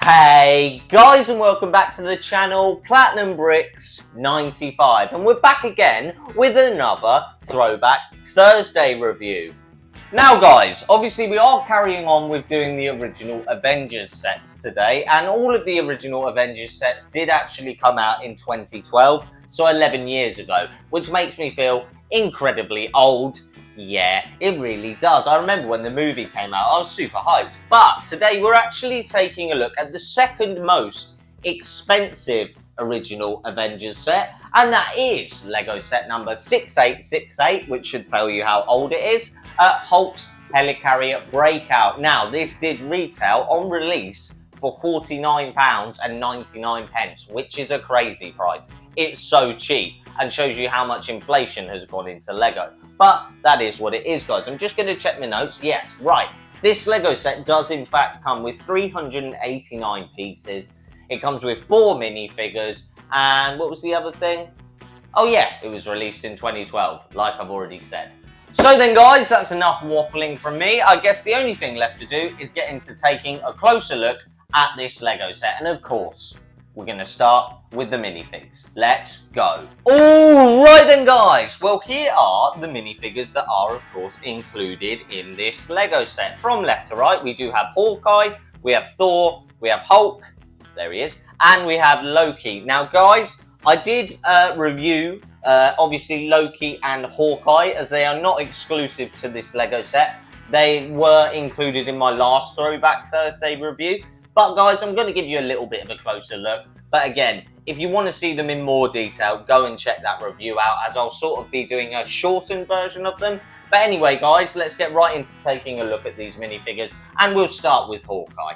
Hey guys, and welcome back to the channel Platinum Bricks 95, and we're back again with another Throwback Thursday review. Now guys, obviously we are carrying on with doing the original Avengers sets today, and all of the original Avengers sets did actually come out in 2012, so 11 years ago, which makes me feel incredibly old. Yeah, it really does. I remember when the movie came out, I was super hyped. But today we're actually taking a look at the second most expensive original Avengers set, and that is Lego set number 6868, which should tell you how old it is, Hulk's Helicarrier Breakout. Now, this did retail on release for £49.99, which is a crazy price. It's so cheap and shows you how much inflation has gone into Lego. But that is what it is, guys. I'm just going to check my notes. Yes, right. This Lego set does in fact come with 389 pieces. It comes with 4 minifigures. And what was the other thing? Oh yeah, it was released in 2012, like I've already said. So then guys, that's enough waffling from me. I guess the only thing left to do is get into taking a closer look at this Lego set. And of course, we're going to start with the minifigs. Let's go. Alright then guys, well here are the minifigures that are of course included in this Lego set. From left to right, we do have Hawkeye, we have Thor, we have Hulk, there he is, and we have Loki. Now guys, I did review obviously Loki and Hawkeye, as they are not exclusive to this Lego set. They were included in my last Throwback Thursday review. But guys, I'm going to give you a little bit of a closer look. But again, if you want to see them in more detail, go and check that review out, as I'll sort of be doing a shortened version of them. But anyway, guys, let's get right into taking a look at these minifigures, and we'll start with Hawkeye.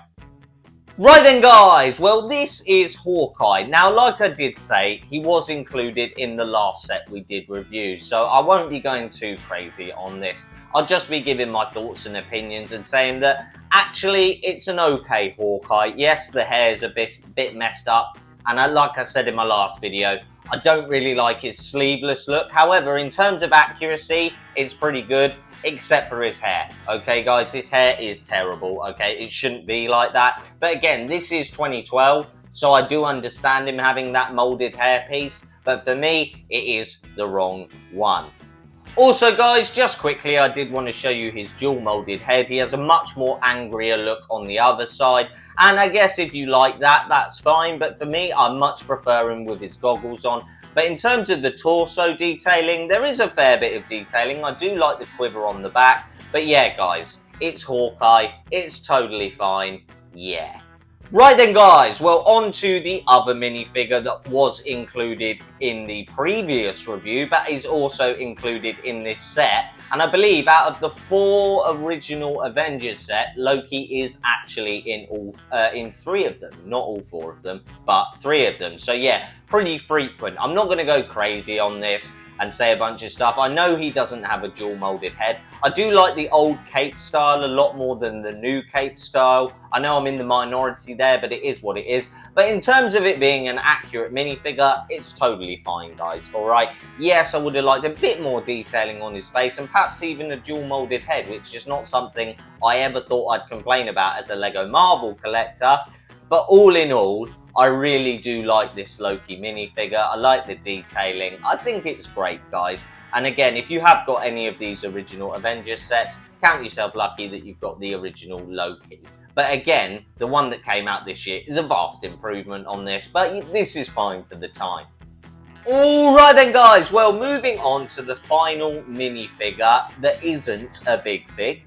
Right then, guys, well, this is Hawkeye. Now, like I did say, he was included in the last set we did review, so I won't be going too crazy on this. I'll just be giving my thoughts and opinions and saying that actually it's an okay Hawkeye. Yes, the hair's a bit messed up, and like I said in my last video, I don't really like his sleeveless look. However, in terms of accuracy, it's pretty good, except for his hair. Okay, guys, his hair is terrible. Okay, it shouldn't be like that. But again, this is 2012, so I do understand him having that molded hairpiece, but for me, it is the wrong one. Also guys, just quickly, I did want to show you his dual molded head. He has a much more angrier look on the other side, and I guess if you like that, that's fine, but for me, I much prefer him with his goggles on. But in terms of the torso detailing, there is a fair bit of detailing. I do like the quiver on the back, but yeah guys, it's Hawkeye, it's totally fine, yeah. Right then guys, well, on to the other minifigure that was included in the previous review, but is also included in this set. And I believe out of the 4 original Avengers set, Loki is actually in 3 of them. Not all 4 of them, but 3 of them. So yeah, pretty frequent. I'm not going to go crazy on this and say a bunch of stuff. I know he doesn't have a dual molded head. I do like the old cape style a lot more than the new cape style. I know I'm in the minority there, but it is what it is. But in terms of it being an accurate minifigure, it's totally fine, guys, alright? Yes, I would have liked a bit more detailing on his face, and perhaps even a dual molded head, which is not something I ever thought I'd complain about as a Lego Marvel collector. But all in all, I really do like this Loki minifigure. I like the detailing. I think it's great, guys. And again, if you have got any of these original Avengers sets, count yourself lucky that you've got the original Loki. But again, the one that came out this year is a vast improvement on this, but this is fine for the time. Alright then guys, well, moving on to the final minifigure that isn't a big fig.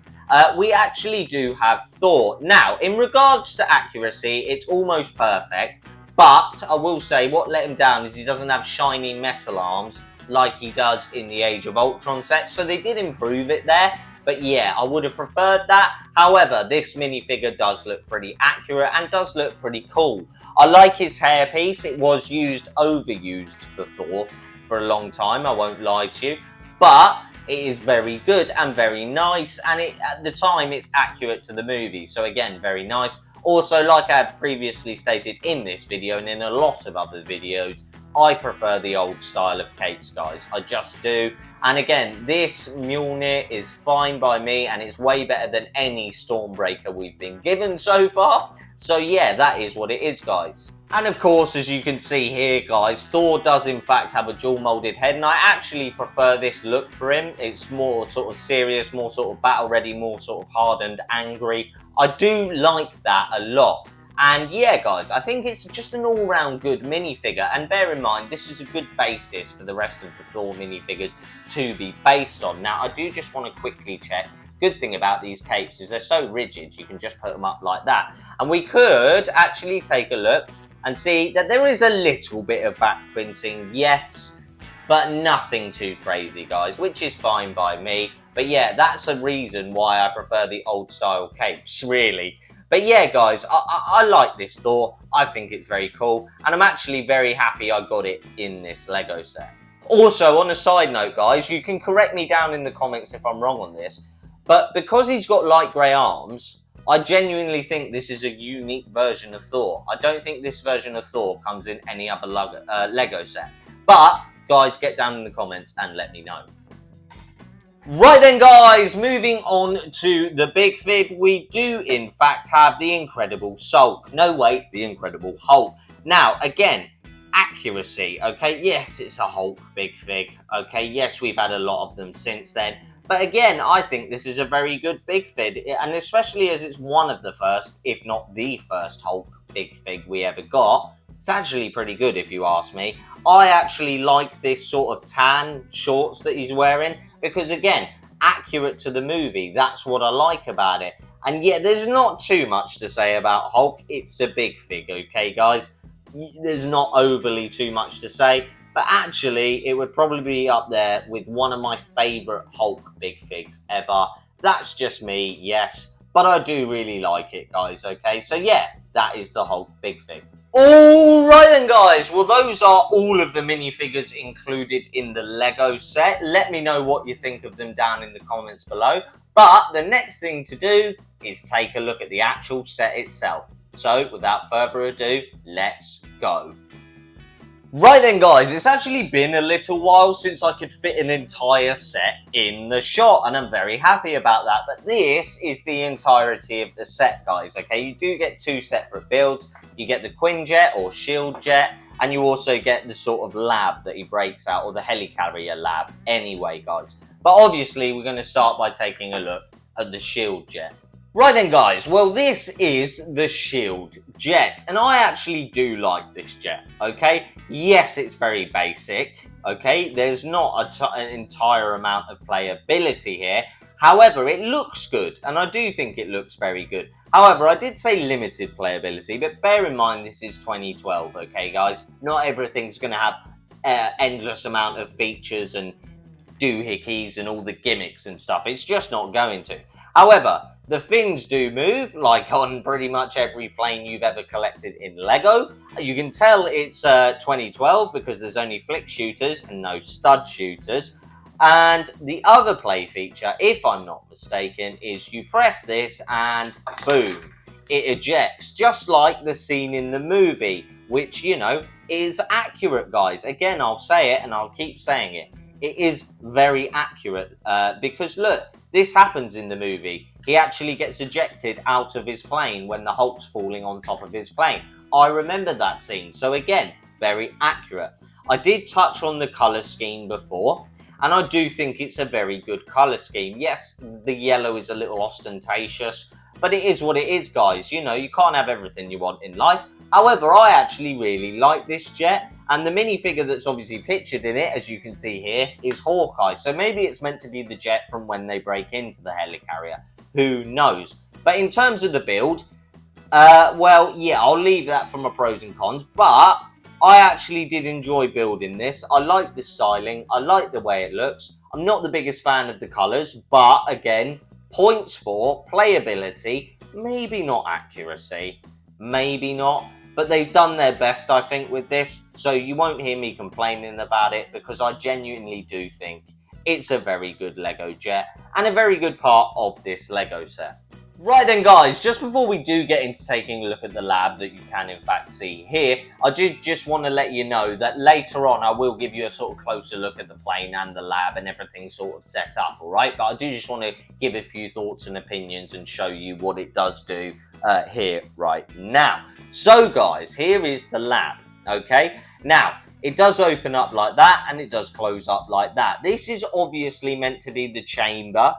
We actually do have Thor. Now, in regards to accuracy, it's almost perfect, but I will say what let him down is he doesn't have shiny metal arms like he does in the Age of Ultron set, so they did improve it there. But yeah, I would have preferred that. However, this minifigure does look pretty accurate and does look pretty cool. I like his hairpiece. It was overused for Thor for a long time, I won't lie to you. But it is very good and very nice, and at the time it's accurate to the movie, so again, very nice. Also, like I have previously stated in this video and in a lot of other videos, I prefer the old style of capes, guys. I just do. And again, this Mjolnir is fine by me, and it's way better than any Stormbreaker we've been given so far. So yeah, that is what it is, guys. And of course, as you can see here, guys, Thor does in fact have a dual molded head, and I actually prefer this look for him. It's more sort of serious, more sort of battle ready, more sort of hardened, angry. I do like that a lot. And yeah, guys, I think it's just an all-round good minifigure. And bear in mind, this is a good basis for the rest of the Thor minifigures to be based on. Now, I do just want to quickly check. Good thing about these capes is they're so rigid, you can just put them up like that. And we could actually take a look and see that there is a little bit of back printing, yes, but nothing too crazy, guys, which is fine by me. But yeah, that's a reason why I prefer the old style capes, really. But yeah, guys, I like this Thor. I think it's very cool, and I'm actually very happy I got it in this Lego set. Also, on a side note, guys, you can correct me down in the comments if I'm wrong on this, but because he's got light grey arms, I genuinely think this is a unique version of Thor. I don't think this version of Thor comes in any other Lego set. But, guys, get down in the comments and let me know. Right then, guys, moving on to the big fig, we do in fact have the Incredible Hulk. No, wait, the Incredible Hulk. Now, again, accuracy, okay? Yes, it's a Hulk big fig, okay? Yes, we've had a lot of them since then. But again, I think this is a very good big fig, and especially as it's one of the first, if not the first Hulk big fig we ever got. It's actually pretty good if you ask me. I actually like this sort of tan shorts that he's wearing, because again, accurate to the movie, that's what I like about it. And yeah, there's not too much to say about Hulk. It's a big fig, okay, guys? There's not overly too much to say, but actually, it would probably be up there with one of my favourite Hulk big figs ever. That's just me, yes, but I do really like it, guys, okay? So yeah, that is the Hulk big fig. Alright then, guys, well those are all of the minifigures included in the Lego set. Let me know what you think of them down in the comments below. But the next thing to do is take a look at the actual set itself. So without further ado, let's go. Right then, guys, it's actually been a little while since I could fit an entire set in the shot, and I'm very happy about that. But this is the entirety of the set, guys, okay? You do get two separate builds. You get the Quinjet or Shield Jet, and you also get the sort of lab that he breaks out, or the Helicarrier lab anyway, guys. But obviously, we're going to start by taking a look at the Shield Jet. Right then, guys, well, this is the Shield Jet, and I actually do like this jet, okay? Yes, it's very basic, okay? There's not an entire amount of playability here. However, it looks good, and I do think it looks very good. However, I did say limited playability, but bear in mind this is 2012, okay, guys? Not everything's going to have endless amount of features and doohickeys and all the gimmicks and stuff. It's just not going to. However, the fins do move, like on pretty much every plane you've ever collected in Lego. You can tell it's 2012 because there's only flick shooters and no stud shooters. And the other play feature, if I'm not mistaken, is you press this and boom, it ejects, just like the scene in the movie, which, you know, is accurate, guys. Again, I'll say it and I'll keep saying it. It is very accurate because, look, this happens in the movie. He actually gets ejected out of his plane when the Hulk's falling on top of his plane. I remember that scene. So again, very accurate. I did touch on the colour scheme before, and I do think it's a very good colour scheme. Yes, the yellow is a little ostentatious, but it is what it is, guys. You know, you can't have everything you want in life. However, I actually really like this jet, and the minifigure that's obviously pictured in it, as you can see here, is Hawkeye. So maybe it's meant to be the jet from when they break into the Helicarrier. Who knows? But in terms of the build, well, yeah, I'll leave that from a pros and cons, but I actually did enjoy building this. I like the styling. I like the way it looks. I'm not the biggest fan of the colours, but again, points for playability, maybe not accuracy, maybe not. But they've done their best, I think, with this, so you won't hear me complaining about it because I genuinely do think it's a very good Lego jet and a very good part of this Lego set. Right then guys, just before we do get into taking a look at the lab that you can in fact see here, I just want to let you know that later on I will give you a sort of closer look at the plane and the lab and everything sort of set up, alright? But I do just want to give a few thoughts and opinions and show you what it does do here right now. So guys, here is the lab, okay? Now, it does open up like that and it does close up like that. This is obviously meant to be the chamber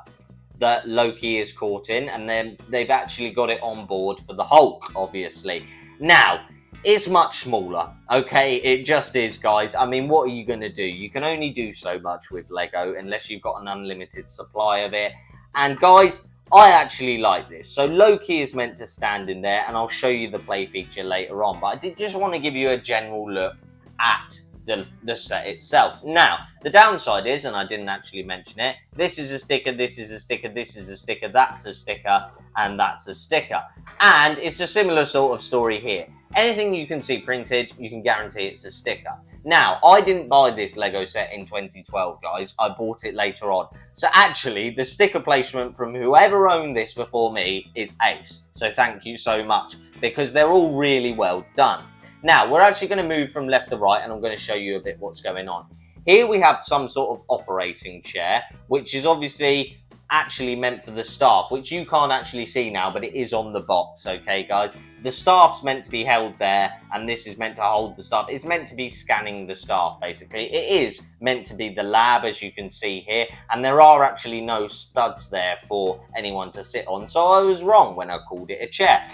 that Loki is caught in, and then they've actually got it on board for the Hulk, obviously. Now, it's much smaller, okay? It just is, guys. I mean, what are you going to do? You can only do so much with Lego unless you've got an unlimited supply of it. And guys, I actually like this. So Loki is meant to stand in there, and I'll show you the play feature later on. But I did just want to give you a general look at the set itself. Now, the downside is, and I didn't actually mention it, this is a sticker, this is a sticker, this is a sticker, that's a sticker, and that's a sticker. And it's a similar sort of story here. Anything you can see printed, you can guarantee it's a sticker. Now, I didn't buy this Lego set in 2012, guys. I bought it later on. So actually, the sticker placement from whoever owned this before me is ace. So thank you so much, because they're all really well done. Now, we're actually going to move from left to right, and I'm going to show you a bit what's going on. Here we have some sort of operating chair, which is obviously actually meant for the staff, which you can't actually see now, but it is on the box, okay, guys? The staff's meant to be held there, and this is meant to hold the staff. It's meant to be scanning the staff, basically. It is meant to be the lab, as you can see here, and there are actually no studs there for anyone to sit on, so I was wrong when I called it a chair.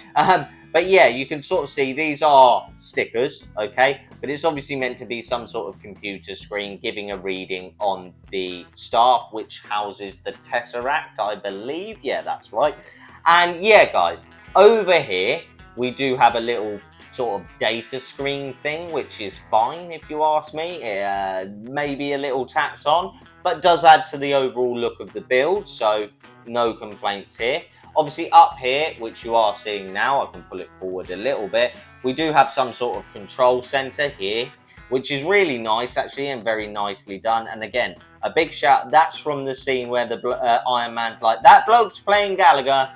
But yeah, you can sort of see these are stickers, okay? But it's obviously meant to be some sort of computer screen giving a reading on the staff, which houses the Tesseract, I believe. Yeah, that's right. And yeah, guys, over here, we do have a little sort of data screen thing, which is fine if you ask me. Maybe a little tacked on, but does add to the overall look of the build, so no complaints here. Obviously up here, which you are seeing now, I can pull it forward a little bit, we do have some sort of control center here, which is really nice actually and very nicely done. And again, a big shout, that's from the scene where the Iron Man's like, that bloke's playing Gallagher.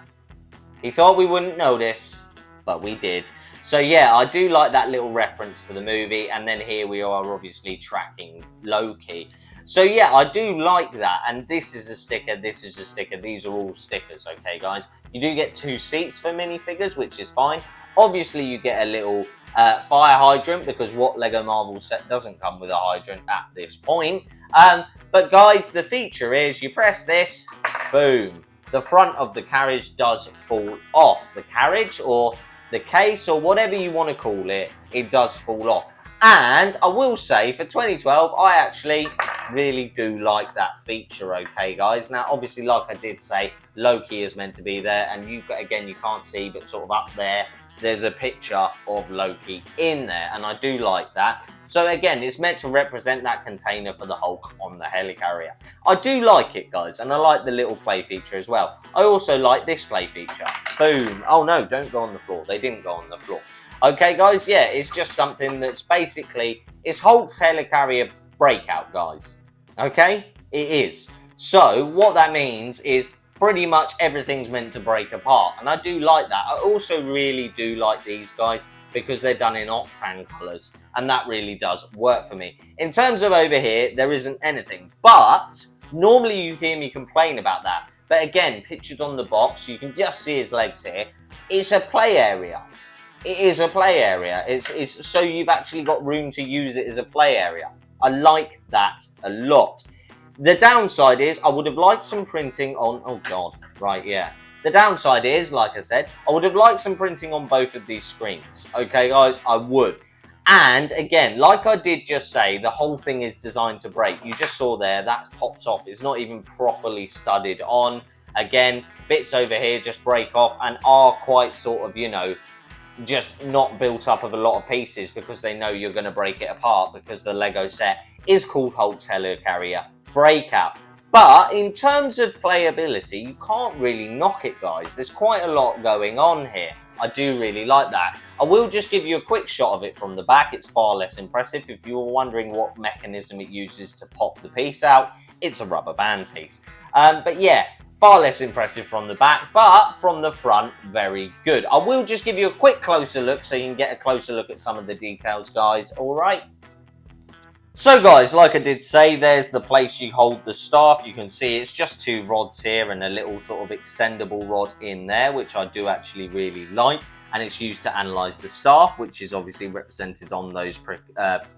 He thought we wouldn't notice, but we did. So yeah, I do like that little reference to the movie. And then here we are obviously tracking Loki. So yeah, I do like that. And this is a sticker, this is a sticker. These are all stickers, okay, guys? You do get 2 seats for minifigures, which is fine. Obviously, you get a little fire hydrant, because what Lego Marvel set doesn't come with a hydrant at this point. But guys, the feature is you press this, boom. The front of the carriage does fall off. The carriage or the case or whatever you want to call it, it does fall off. And I will say, for 2012, I actually really do like that feature, okay, guys? Now, obviously, like I did say, Loki is meant to be there, and you can't see, but sort of up there, there's a picture of Loki in there, and I do like that. So again, it's meant to represent that container for the Hulk on the Helicarrier. I do like it, guys, and I like the little play feature as well. I also like this play feature. Boom. Oh no, don't go on the floor. They didn't go on the floor. Okay, guys, yeah, it's just something that's basically, it's Hulk's Helicarrier Breakout, guys. Okay? It is. So what that means is pretty much everything's meant to break apart, and I do like that. I also really do like these guys because they're done in octane colours, and that really does work for me. In terms of over here, there isn't anything, but normally you hear me complain about that. But again, pictured on the box, you can just see his legs here. It's a play area. It is a play area. It's so you've actually got room to use it as a play area. I like that a lot. The downside is I would have liked some printing on, oh God, right, yeah. The downside is, like I said, I would have liked some printing on both of these screens. Okay, guys, I would. And again, like I did just say, the whole thing is designed to break. You just saw there, that pops off. It's not even properly studded on. Again, bits over here just break off and are quite sort of, you know, just not built up of a lot of pieces because they know you're going to break it apart because the Lego set is called Hulk's Helicarrier Breakout. But in terms of playability, you can't really knock it, guys. There's quite a lot going on here. I do really like that. I will just give you a quick shot of it from the back. It's far less impressive. If you were wondering what mechanism it uses to pop the piece out, it's a rubber band piece. But yeah, Far less impressive from the back, but from the front, very good. I will just give you a quick closer look so you can get a closer look at some of the details, guys, alright? So guys, like I did say, there's the place you hold the staff. You can see it's just 2 rods here and a little sort of extendable rod in there, which I do actually really like. And it's used to analyse the staff, which is obviously represented on those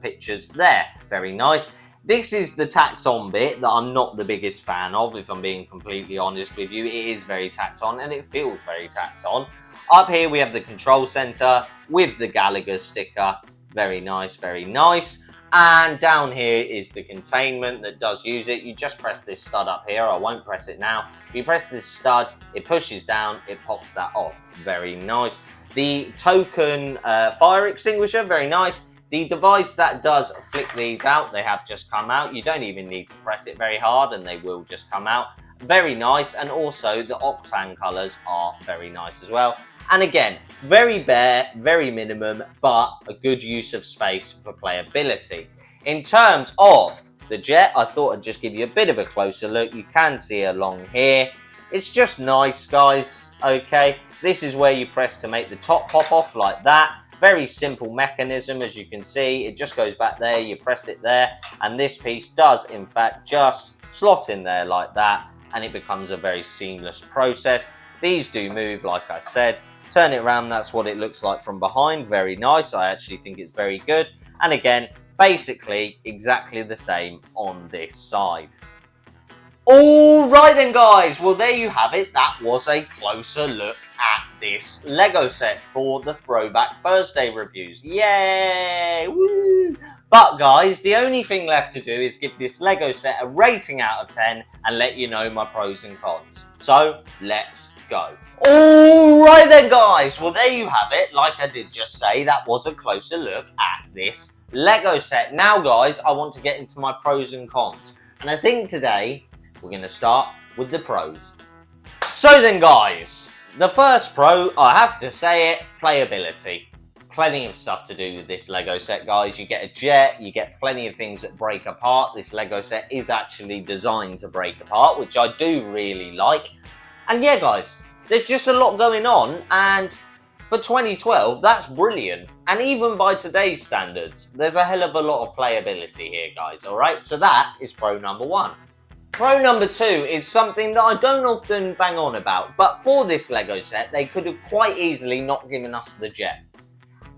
pictures there. Very nice. This is the tacked on bit that I'm not the biggest fan of, if I'm being completely honest with you. It is very tacked on and it feels very tacked on. Up here we have the control centre with the Gallagher sticker. Very nice, very nice. And down here is the containment that does use it. You just press this stud up here. I won't press it now. If you press this stud, it pushes down, it pops that off. Very nice. The token fire extinguisher, very nice. The device that does flick these out, they have just come out. You don't even need to press it very hard and they will just come out. Very nice. And also the octane colours are very nice as well. And again, very bare, very minimum, but a good use of space for playability. In terms of the jet, I thought I'd just give you a bit of a closer look. You can see along here. It's just nice, guys, okay? This is where you press to make the top pop off like that. Very simple mechanism, as you can see. It just goes back there, you press it there, and this piece does, in fact, just slot in there like that, and it becomes a very seamless process. These do move, like I said. Turn it around, that's what it looks like from behind. Very nice. I actually think it's very good. And again, basically exactly the same on this side. Alright then, guys, well there you have it. That was a closer look at this Lego set for the Throwback Thursday reviews. Yay! Woo! But guys, the only thing left to do is give this Lego set a rating out of 10 and let you know my pros and cons. So, let's go. Alright then, guys, well there you have it. Like I did just say, that was a closer look at this Lego set. Now guys, I want to get into my pros and cons. And I think today, we're going to start with the pros. So then guys, the first pro, I have to say it, playability. Plenty of stuff to do with this Lego set, guys. You get a jet, you get plenty of things that break apart. This Lego set is actually designed to break apart, which I do really like. And yeah, guys, there's just a lot going on, and for 2012, that's brilliant. And even by today's standards, there's a hell of a lot of playability here, guys, alright? So that is pro number 1. Pro number 2 is something that I don't often bang on about, but for this Lego set, they could have quite easily not given us the jet.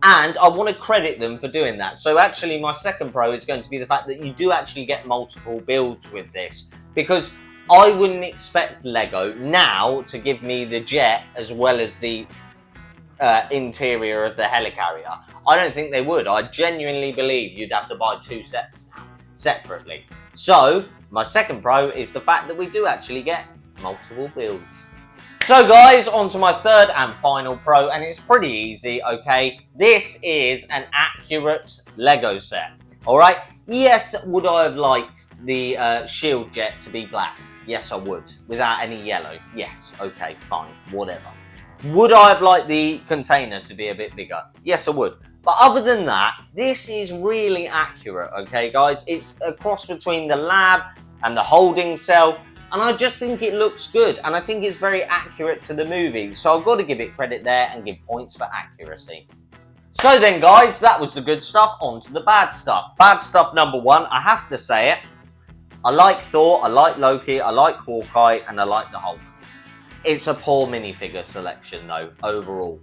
And I want to credit them for doing that. So actually, my second pro is going to be the fact that you do actually get multiple builds with this, because I wouldn't expect Lego now to give me the jet as well as the interior of the Helicarrier. I don't think they would. I genuinely believe you'd have to buy 2 sets separately. So, my second pro is the fact that we do actually get multiple builds. So guys, on to my third and final pro, and it's pretty easy, okay? This is an accurate Lego set, alright? Yes, would I have liked the shield jet to be black? Yes, I would. Without any yellow? Yes, okay, fine, whatever. Would I have liked the container to be a bit bigger? Yes, I would. But other than that, this is really accurate, okay, guys? It's a cross between the lab and the holding cell, and I just think it looks good, and I think it's very accurate to the movie. So I've got to give it credit there and give points for accuracy. So then, guys, that was the good stuff. On to the bad stuff. Bad stuff number 1, I have to say it. I like Thor, I like Loki, I like Hawkeye, and I like the Hulk. It's a poor minifigure selection, though, overall.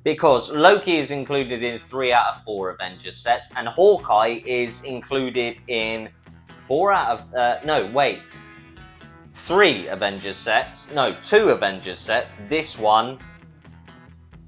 Because Loki is included in 3 out of 4 Avengers sets, and Hawkeye is included in 3 Avengers sets. No, 2 Avengers sets. This one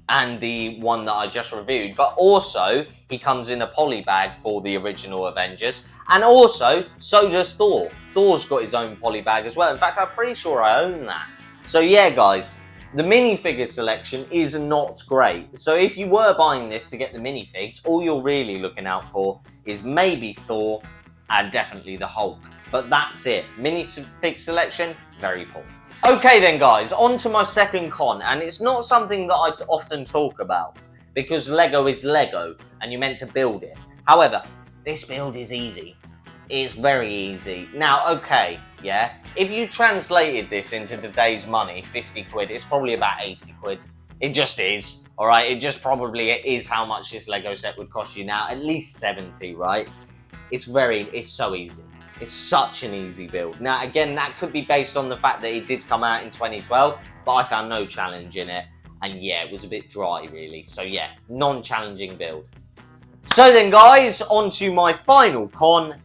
and the one that I just reviewed. But also, he comes in a poly bag for the original Avengers. And also, so does Thor. Thor's got his own poly bag as well. In fact, I'm pretty sure I own that. So yeah, guys, the minifigure selection is not great. So if you were buying this to get the minifigs, all you're really looking out for is maybe Thor and definitely the Hulk. But that's it. Minifig selection, very poor. Okay then, guys, on to my second con, and it's not something that I often talk about because Lego is Lego and you're meant to build it. However, this build is easy. It's very easy. Now, okay, yeah, if you translated this into today's money, 50 quid, it's probably about 80 quid. It just is, all right? It just probably is how much this Lego set would cost you now, at least 70, right? It's so easy. It's such an easy build. Now, again, that could be based on the fact that it did come out in 2012, but I found no challenge in it. And yeah, it was a bit dry, really. So yeah, non-challenging build. So then, guys, on to my final con.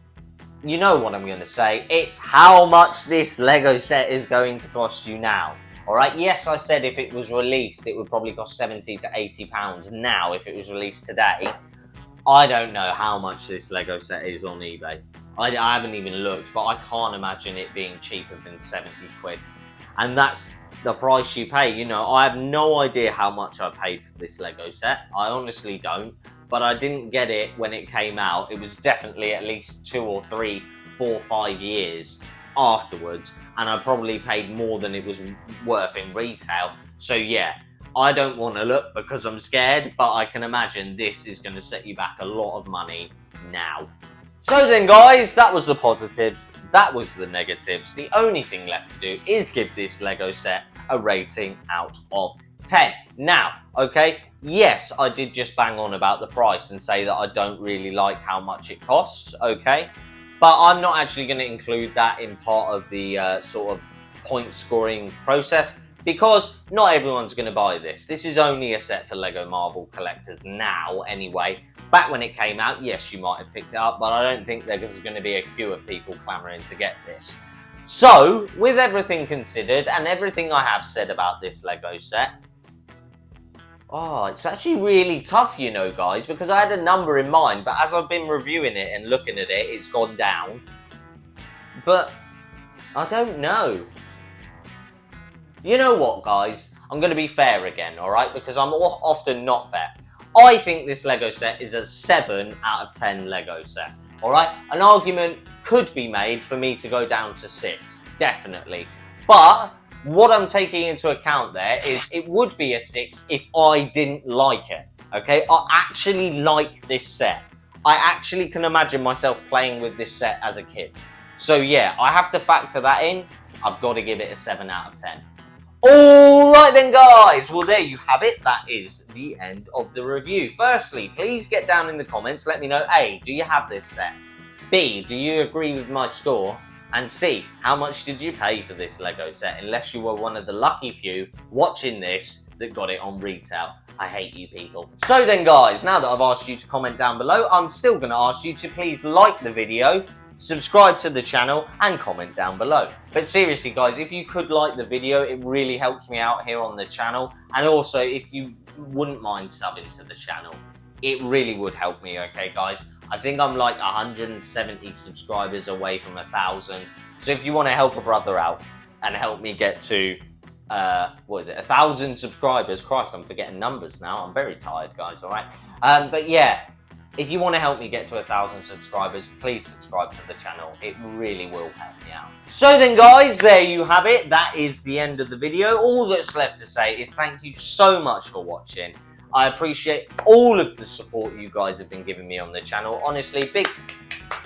You know what I'm going to say. It's how much this Lego set is going to cost you now. Alright, yes, I said if it was released, it would probably cost 70 to 80 pounds. Now, if it was released today, I don't know how much this Lego set is on eBay. I haven't even looked, but I can't imagine it being cheaper than 70 quid. And that's the price you pay. You know, I have no idea how much I paid for this Lego set. I honestly don't. But I didn't get it when it came out. It was definitely at least 2 or 3, 4, 5 years afterwards. And I probably paid more than it was worth in retail. So yeah, I don't want to look because I'm scared. But I can imagine this is going to set you back a lot of money now. So then, guys, that was the positives, that was the negatives. The only thing left to do is give this Lego set a rating out of 10. Now, okay, yes, I did just bang on about the price and say that I don't really like how much it costs, okay? But I'm not actually going to include that in part of the sort of point scoring process because not everyone's going to buy this. This is only a set for Lego Marvel collectors now, anyway. Back when it came out, yes, you might have picked it up, but I don't think there's going to be a queue of people clamoring to get this. So, with everything considered and everything I have said about this Lego set, it's actually really tough, you know, guys, because I had a number in mind, but as I've been reviewing it and looking at it, it's gone down. But I don't know. You know what, guys? I'm going to be fair again, all right? Because I'm often not fair. I think this Lego set is a 7 out of 10 Lego set, all right? An argument could be made for me to go down to 6, definitely. But what I'm taking into account there is it would be a 6 if I didn't like it, okay? I actually like this set. I actually can imagine myself playing with this set as a kid. So yeah, I have to factor that in. I've got to give it a 7 out of 10. Alright then, guys, well there you have it. That is the end of the review. Firstly, please get down in the comments, let me know A, do you have this set? B, do you agree with my score? And C, how much did you pay for this Lego set, unless you were one of the lucky few watching this that got it on retail. I hate you people. So then, guys, now that I've asked you to comment down below, I'm still going to ask you to please like the video, subscribe to the channel and comment down below. But seriously, guys, if you could like the video, it really helps me out here on the channel. And also, if you wouldn't mind subbing to the channel, it really would help me, okay, guys? I think I'm like 170 subscribers away from 1,000. So if you want to help a brother out and help me get to, 1,000 subscribers. Christ, I'm forgetting numbers now. I'm very tired, guys, all right? But yeah, if you want to help me get to 1,000 subscribers, please subscribe to the channel. It really will help me out. So then, guys, there you have it. That is the end of the video. All that's left to say is thank you so much for watching. I appreciate all of the support you guys have been giving me on the channel. Honestly, big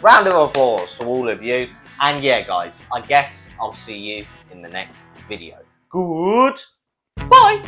round of applause to all of you. And yeah, guys, I guess I'll see you in the next video. Goodbye.